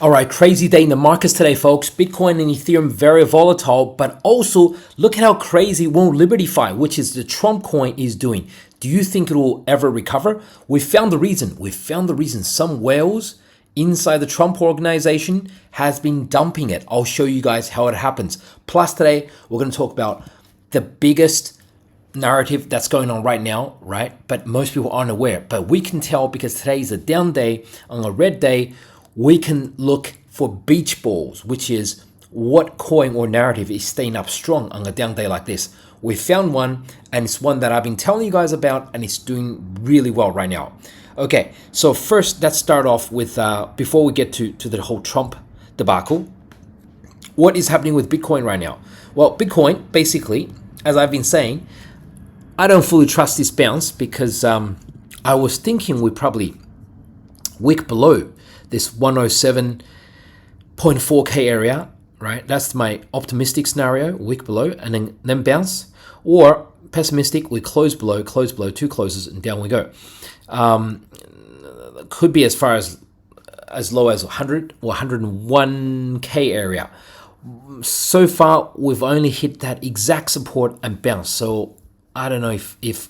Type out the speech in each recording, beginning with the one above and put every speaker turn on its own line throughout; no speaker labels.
All right, crazy day in the markets today, folks. Bitcoin and Ethereum very volatile, but also look at how crazy WLFI, which is the Trump coin, is doing. Do you think it will ever recover? We found the reason. Some whales inside the Trump organization has been dumping it. I'll show you guys how it happens. Plus today, we're going to talk about the biggest narrative that's going on right now, right? But most people aren't aware. But we can tell because today is a down day. On a red day, we can look for beach balls, which is what coin or narrative is staying up strong on a down day like this. We found one, and it's one that I've been telling you guys about, and it's doing really well right now. Okay, so first, let's start off with, before we get to the whole Trump debacle, what is happening with Bitcoin right now? Well, Bitcoin, basically, as I've been saying, I don't fully trust this bounce because I was thinking we probably wick below this 107.4K area, right? That's my optimistic scenario, wick below, and then bounce. Or pessimistic, we close below, two closes, and down we go. Could be as far as low as 100 or 101K area. So far, we've only hit that exact support and bounce. So I don't know if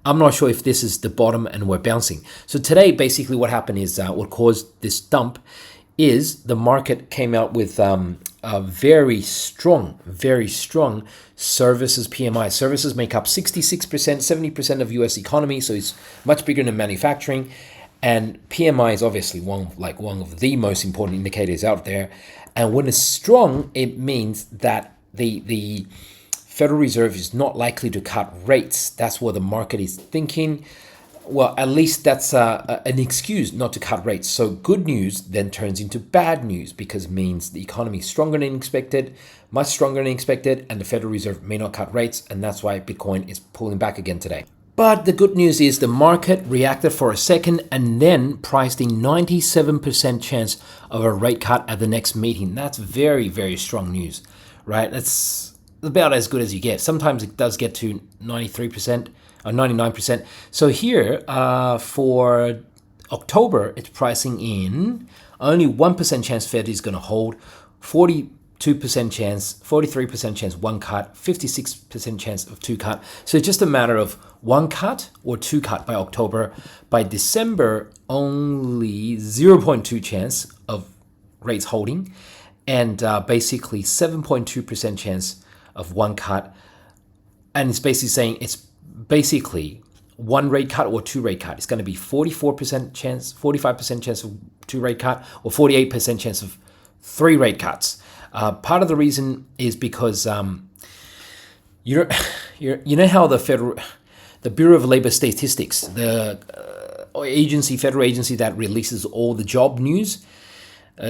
I'm not sure if this is the bottom and we're bouncing. So today, basically what happened is what caused this dump is the market came out with a very strong services PMI. Services make up 66%, 70% of US economy, so it's much bigger than manufacturing. And PMI is obviously one of the most important indicators out there. And when it's strong, it means that the Federal Reserve is not likely to cut rates. That's what the market is thinking. Well, at least that's an excuse not to cut rates. So good news then turns into bad news because it means the economy is stronger than expected, much stronger than expected, and the Federal Reserve may not cut rates, and that's why Bitcoin is pulling back again today. But the good news is the market reacted for a second and then priced in 97% chance of a rate cut at the next meeting. That's very, very strong news, right? That's about as good as you get. Sometimes it does get to 93% or 99%. So here for October, it's pricing in only 1% chance Fed is going to hold, 42% chance, 43% chance one cut, 56% chance of two cut. So it's just a matter of one cut or two cut by October. By December, only 0.2 chance of rates holding, and basically 7.2% chance of one cut. And it's basically saying it's basically one rate cut or two rate cut. It's going to be 44% chance, 45% chance of two rate cut, or 48% chance of three rate cuts. Part of the reason is because you know how the Bureau of Labor Statistics, the federal agency that releases all the job news,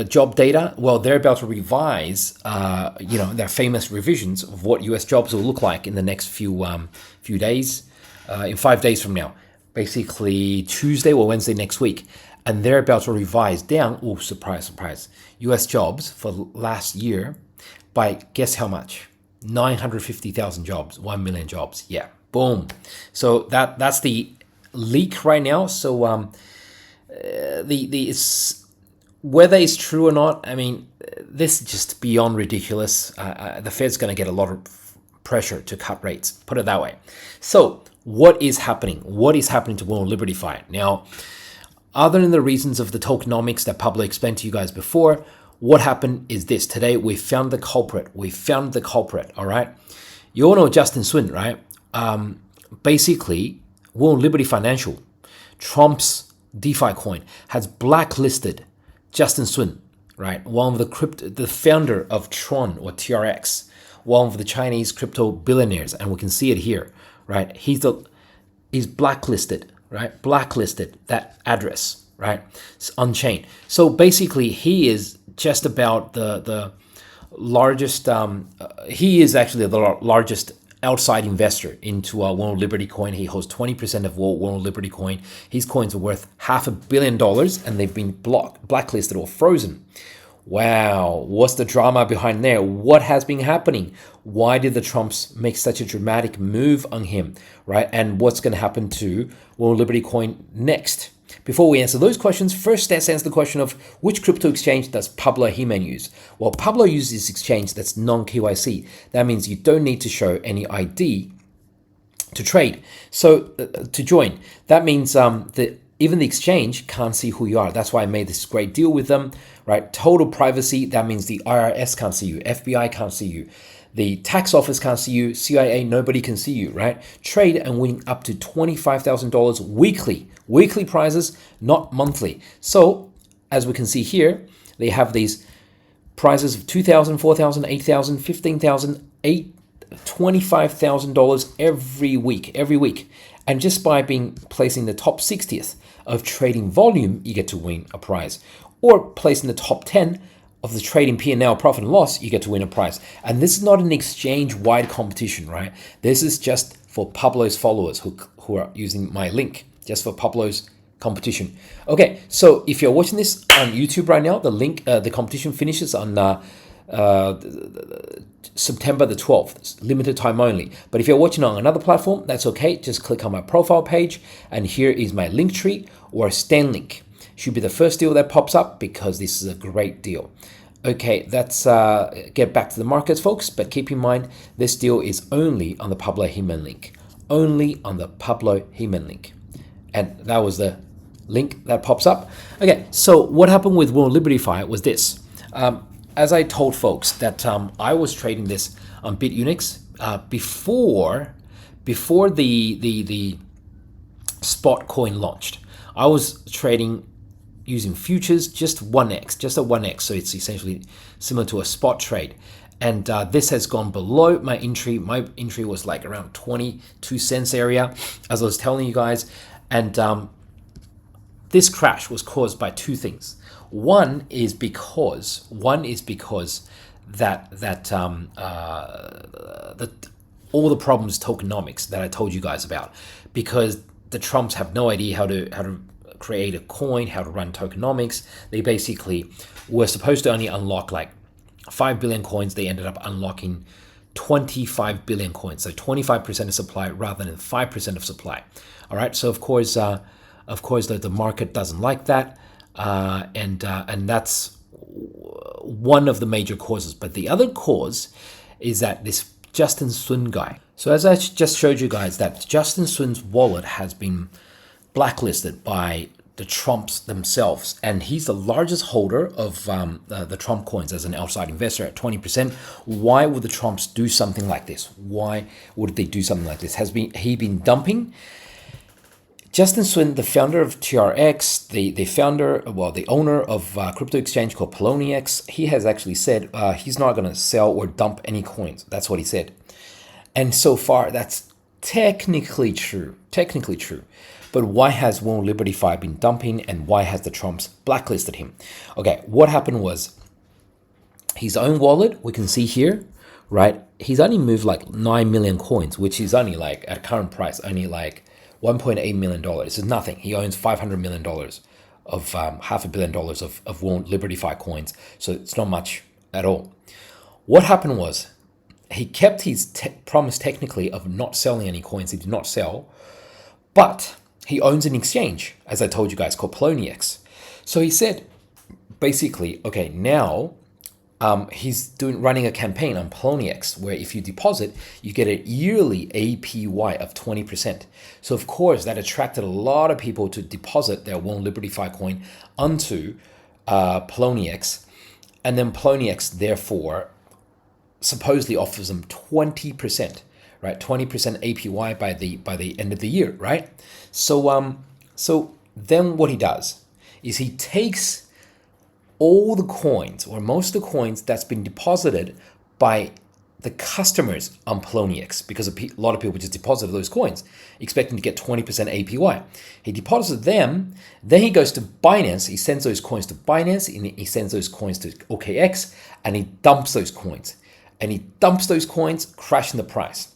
job data, well, they're about to revise, their famous revisions of what U.S. jobs will look like in the next few days, in 5 days from now, basically Tuesday or Wednesday next week. And they're about to revise down, oh, surprise, surprise, U.S. jobs for last year by, guess how much? 950,000 jobs, 1 million jobs. Yeah, boom. So that's the leak right now. So it's whether it's true or not, I mean, this is just beyond ridiculous. The Fed's going to get a lot of pressure to cut rates, put it that way. So what is happening? What is happening to WLFI? Now, other than the reasons of the tokenomics that Pablo explained to you guys before, what happened is this. Today, we found the culprit. All right? You all know Justin Sun, right? Basically, WLFI Financial, Trump's DeFi coin, has blacklisted Justin Sun, right? One of the founder of Tron or TRX, one of the Chinese crypto billionaires, and we can see it here, right? He's blacklisted, right? Blacklisted, that address, right? It's on-chain. So basically, he is just about the largest. He is actually the largest outside investor into WLFI coin. He holds 20% of WLFI coin. His coins are worth $500 million, and they've been blacklisted or frozen. Wow, what's the drama behind there? What has been happening? Why did the Trumps make such a dramatic move on him, right? And what's going to happen to WLFI coin next? Before we answer those questions, first let's answer the question of which crypto exchange does Pablo He-Man use? Well, Pablo uses this exchange that's non-KYC. That means you don't need to show any ID to trade. So to join, that means that even the exchange can't see who you are. That's why I made this great deal with them, right? Total privacy, that means the IRS can't see you, FBI can't see you, the tax office can't see you, CIA, nobody can see you, right? Trade and win up to $25,000 weekly. Weekly prizes, not monthly. So as we can see here, they have these prizes of $2,000, $4,000, $8,000, $15,000, $25,000 every week. And just by placing the top 60th of trading volume, you get to win a prize. Or placing the top 10 of the trading P&L, profit and loss, you get to win a prize. And this is not an exchange-wide competition, right? This is just for Pablo's followers who are using my link, just for Pablo's competition. Okay, so if you're watching this on YouTube right now, the link, the competition finishes on September the 12th. It's limited time only. But if you're watching on another platform, that's okay. Just click on my profile page, and here is my link tree or a Stan link. Should be the first deal that pops up because this is a great deal. Okay, let's get back to the markets, folks. But keep in mind, this deal is only on the Pablo He-Man link. Only on the Pablo He-Man link. And that was the link that pops up. Okay, so what happened with WLFI was this. As I told folks that I was trading this on Bitunix before the spot coin launched. I was trading using futures, just a 1x, so it's essentially similar to a spot trade. And this has gone below my entry. My entry was like around 22 cents area, as I was telling you guys. And this crash was caused by two things. One is because that all the problems tokenomics that I told you guys about, because the Trumps have no idea how to create a coin, how to run tokenomics. They basically were supposed to only unlock like 5 billion coins. They ended up unlocking 25 billion coins, so 25% of supply rather than 5% of supply. All right, so of course the market doesn't like that, and that's one of the major causes. But the other cause is that this Justin Sun guy. So as I just showed you guys, that Justin Sun's wallet has been blacklisted by the Trumps themselves, and he's the largest holder of the Trump coins as an outside investor at 20%. Why would the Trumps do something like this? Why would they do something like this? Has he been dumping? Justin Sun, the founder of TRX, the owner of a crypto exchange called Poloniex, he has actually said he's not going to sell or dump any coins. That's what he said. And so far, that's technically true. But why has WLFI been dumping, and why has the Trumps blacklisted him? Okay, what happened was his own wallet, we can see here, right? He's only moved like 9 million coins, which is only like, at current price, only like $1.8 million. It's nothing. He owns $500 million of $500 million of WLFI coins. So it's not much at all. What happened was he kept his promise technically of not selling any coins. He did not sell, but he owns an exchange, as I told you guys, called Poloniex. So he said, basically, okay, now he's running a campaign on Poloniex where if you deposit, you get a yearly APY of 20%. So of course that attracted a lot of people to deposit their WLFI coin onto Poloniex, and then Poloniex therefore supposedly offers them 20%, right? 20% APY by the end of the year, right? So then what he does is he takes all the coins, or most of the coins that's been deposited by the customers on Poloniex, because a lot of people just deposited those coins, expecting to get 20% APY. He deposited them, then he goes to Binance, he sends those coins to Binance, and he sends those coins to OKX, and he dumps those coins. And he dumps those coins, crashing the price.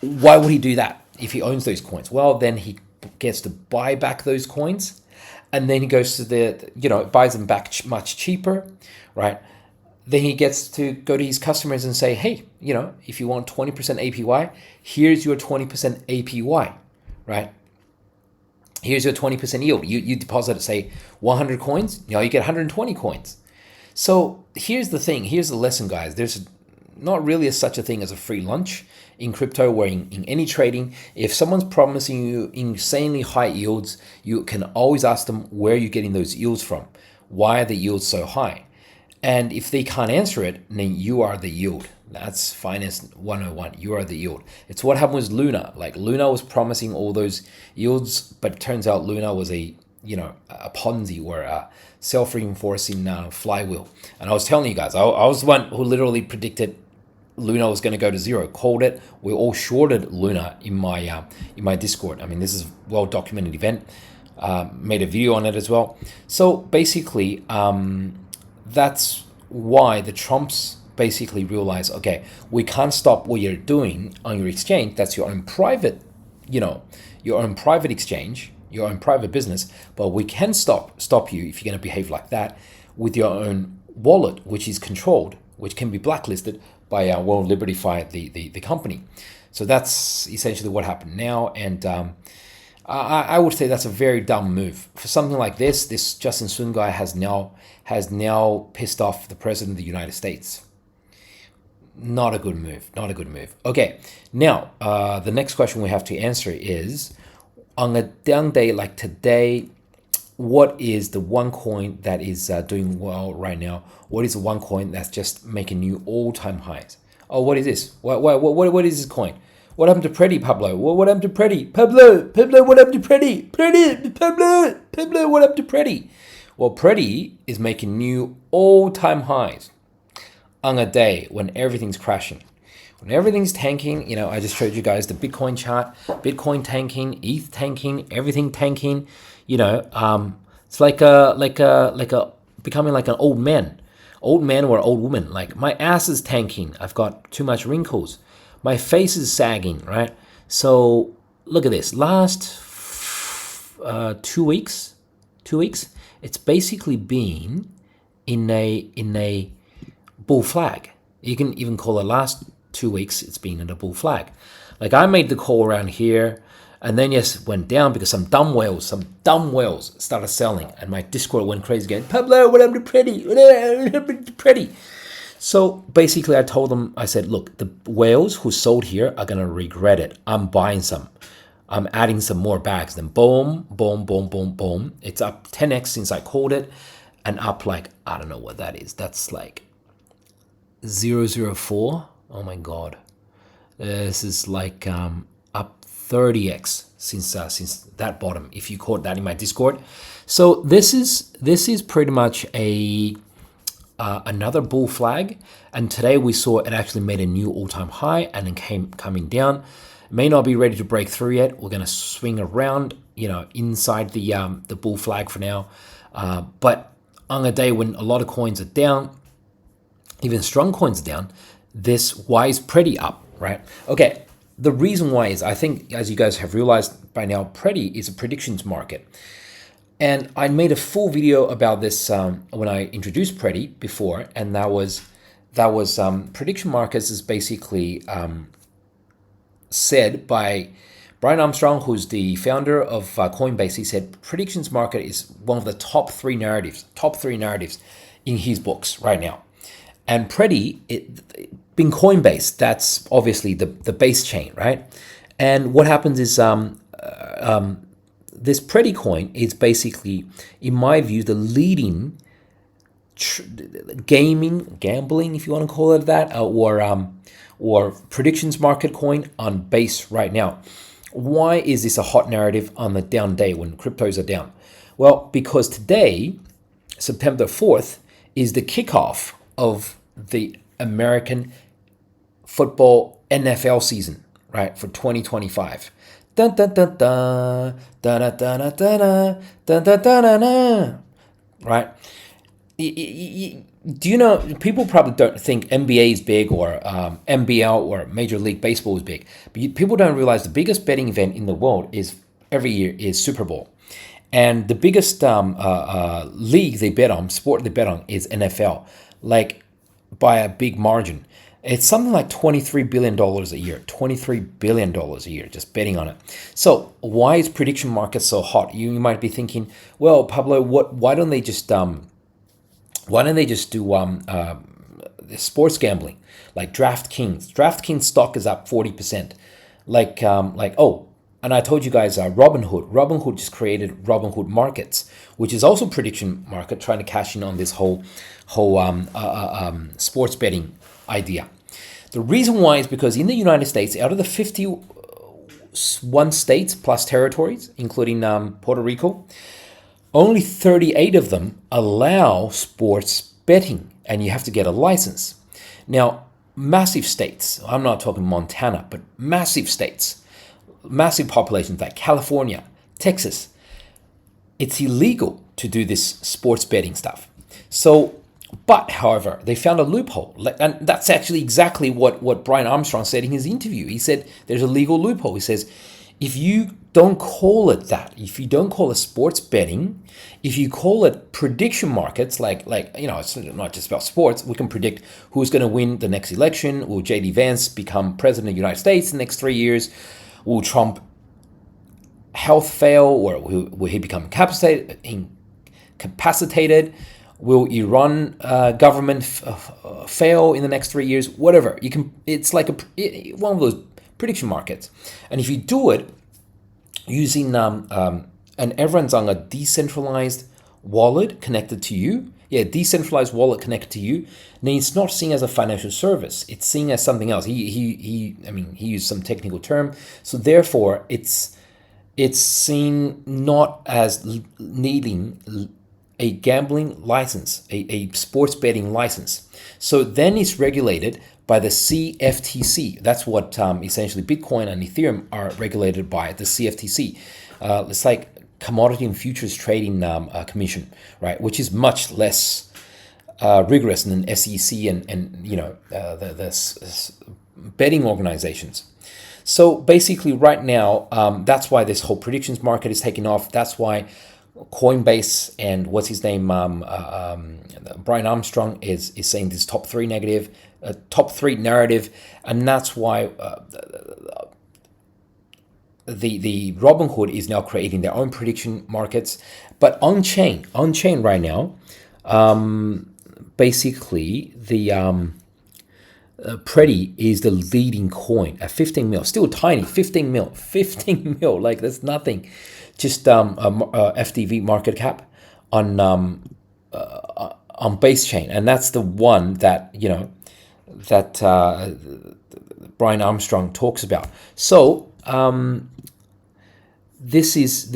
Why would he do that if he owns those coins? Well, then he gets to buy back those coins, and then he goes to buys them back much cheaper, right? Then he gets to go to his customers and say, hey, if you want 20% APY, here's your 20% APY, right? Here's your 20% yield. You deposit, say, 100 coins, now you get 120 coins. So here's the thing. Here's the lesson, guys. There's not really such a thing as a free lunch in crypto or in any trading. If someone's promising you insanely high yields, you can always ask them where you're getting those yields from. Why are the yields so high? And if they can't answer it, then you are the yield. That's finance 101. You are the yield. It's what happened with Luna. Like Luna was promising all those yields, but it turns out Luna was a Ponzi or a self-reinforcing flywheel. And I was telling you guys, I was the one who literally predicted Luna was going to go to zero. Called it. We all shorted Luna in my Discord. I mean, this is a well-documented event. Made a video on it as well. So basically, that's why the Trumps basically realize, okay, we can't stop what you're doing on your exchange. That's your own private, your own private exchange, your own private business. But we can stop you if you're going to behave like that with your own wallet, which is controlled, which can be blacklisted by World LibertyFi, the company. So that's essentially what happened now. And I would say that's a very dumb move. For something like this Justin Sun guy has now pissed off the president of the United States. Not a good move. Not a good move. Okay, now the next question we have to answer is, on a down day like today, what is the one coin that is doing well right now? What is the one coin that's just making new all-time highs? Oh, what is this? What is this coin? What happened to Pretty, Pablo? What happened to Pretty? Pablo, what happened to Pretty? Pablo, what happened to Pretty? Well, Pretty is making new all-time highs on a day when everything's crashing. When everything's tanking, I just showed you guys the Bitcoin chart, Bitcoin tanking, ETH tanking, everything tanking. It's like a becoming like an old man or old woman. Like my ass is tanking. I've got too much wrinkles. My face is sagging, right? So look at this. Last 2 weeks, it's basically been in a bull flag. You can even call it last 2 weeks, it's been in a bull flag. Like I made the call around here, and then yes, went down because some dumb whales started selling, and my Discord went crazy again. Pablo, what happened to Pretty? What happened to Pretty? So basically I told them, I said, look, the whales who sold here are gonna regret it. I'm buying some. I'm adding some more bags. Then boom, boom, boom, boom, boom. It's up 10x since I called it, and up like, I don't know what that is. That's like 0.004. Oh my God. This is like up 30x since that bottom, if you caught that in my Discord. So this is pretty much another bull flag, and today we saw it actually made a new all-time high and then coming down. It may not be ready to break through yet. We're going to swing around, inside the bull flag for now. But on a day when a lot of coins are down, even strong coins are down, why is Pretty up, right? Okay, the reason why is, I think, as you guys have realized by now, Pretty is a predictions market. And I made a full video about this when I introduced Pretty before, and that was prediction markets is basically said by Brian Armstrong, who's the founder of Coinbase. He said predictions market is one of the top three narratives in his books right now. And Pretty, being Coinbase, that's obviously the base chain, right? And what happens is this Pretty coin is basically, in my view, the leading gambling, if you want to call it that, or predictions market coin on base right now. Why is this a hot narrative on the down day when cryptos are down? Well, because today, September 4th, is the kickoff of the American football NFL season, right, for 2025. Dun, dun, dun, dun, dun, dun, dun, dun, dun, dun, dun, dun, right? Do you know, people probably don't think NBA is big or NBL or Major League Baseball is big, but people don't realize the biggest betting event in the world is every year is Super Bowl. And the biggest league they bet on, sport they bet on, is NFL, like by a big margin. It's something like $23 billion a year, $23 billion a year, just betting on it. So why is prediction market so hot? You might be thinking, well, Pablo, why don't they just do sports gambling like DraftKings? DraftKings stock is up 40%. And I told you guys, Robinhood just created Robinhood Markets, which is also prediction market, trying to cash in on this whole sports betting idea. The reason why is because in the United States, out of the 51 states plus territories, including Puerto Rico, only 38 of them allow sports betting, and you have to get a license. Now, massive states, I'm not talking Montana, but massive states, massive populations like California, Texas, it's illegal to do this sports betting stuff. But however, they found a loophole. And that's actually exactly what Brian Armstrong said in his interview. He said there's a legal loophole. He says, if you don't call it that, if you don't call it sports betting, if you call it prediction markets, it's not just about sports, we can predict who's going to win the next election. Will J.D. Vance become president of the United States in the next 3 years? Will Trump health fail, or will he become incapacitated? Will Iran government fail in the next 3 years? Whatever. It's like one of those prediction markets. And if you do it using and everyone's on a decentralized wallet connected to you, decentralized wallet connected to you, then it's not seen as a financial service. It's seen as something else. He used some technical term. So therefore, it's seen not as needing a gambling license, a sports betting license. So then it's regulated by the CFTC. That's what essentially Bitcoin and Ethereum are regulated by, the CFTC. It's like Commodity and Futures Trading Commission, right? Which is much less rigorous than SEC and the betting organizations. So basically right now, that's why this whole predictions market is taking off. That's why Coinbase and what's his name, Brian Armstrong is saying this top three narrative, and that's why the Robinhood is now creating their own prediction markets. But on chain right now, basically the Predi is the leading coin at 15 mil, still tiny, 15 mil, like that's nothing. Just FDV market cap on base chain, and that's the one that Brian Armstrong talks about. So this is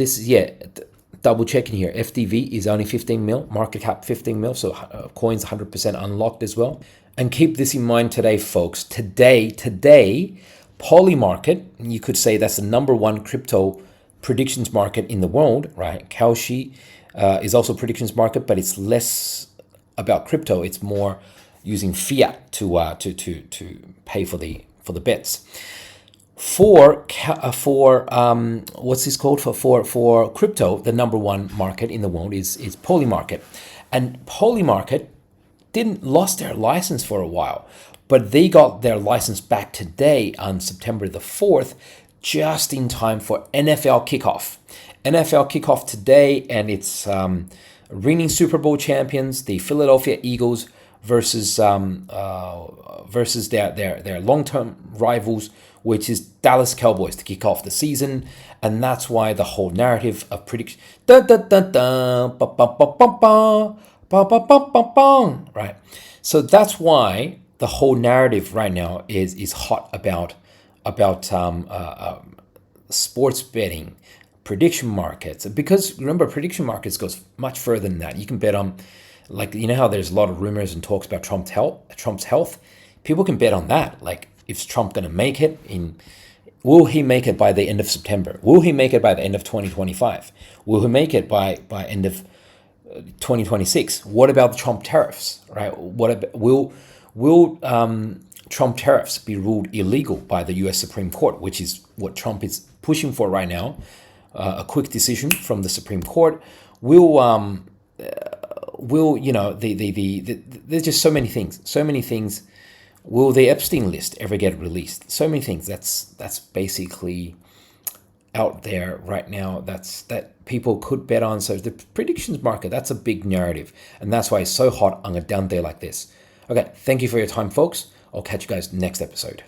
double checking here. FDV is only 15 mil, market cap 15 mil, so coins 100% unlocked as well. And keep this in mind today, folks. Today, Polymarket, you could say that's the number one crypto predictions market in the world, right? Kalshi is also a predictions market, but it's less about crypto. It's more using fiat to pay for the bets. For what's this called for crypto, the number one market in the world is Polymarket, and Polymarket didn't lost their license for a while, but they got their license back today on September the 4th. Just in time for NFL kickoff. NFL kickoff today, and it's reigning Super Bowl champions, the Philadelphia Eagles, versus their long-term rivals, which is Dallas Cowboys, to kick off the season. And that's why the whole narrative of prediction, right? So that's why the whole narrative right now is hot about sports betting, prediction markets, because remember, prediction markets goes much further than that. You can bet on, how there's a lot of rumors and talks about Trump's health. People can bet on that. Like, is Trump going to make it will he make it by the end of September? Will he make it by the end of 2025? Will he make it by end of 2026? What about the Trump tariffs, right? Will Trump tariffs be ruled illegal by the U.S. Supreme Court, which is what Trump is pushing for right now? A quick decision from the Supreme Court. There's just so many things Will the Epstein list ever get released? So many things. That's basically out there right now. That people could bet on. So the predictions market, that's a big narrative, and that's why it's so hot on a down day like this. Okay, thank you for your time, folks. I'll catch you guys next episode.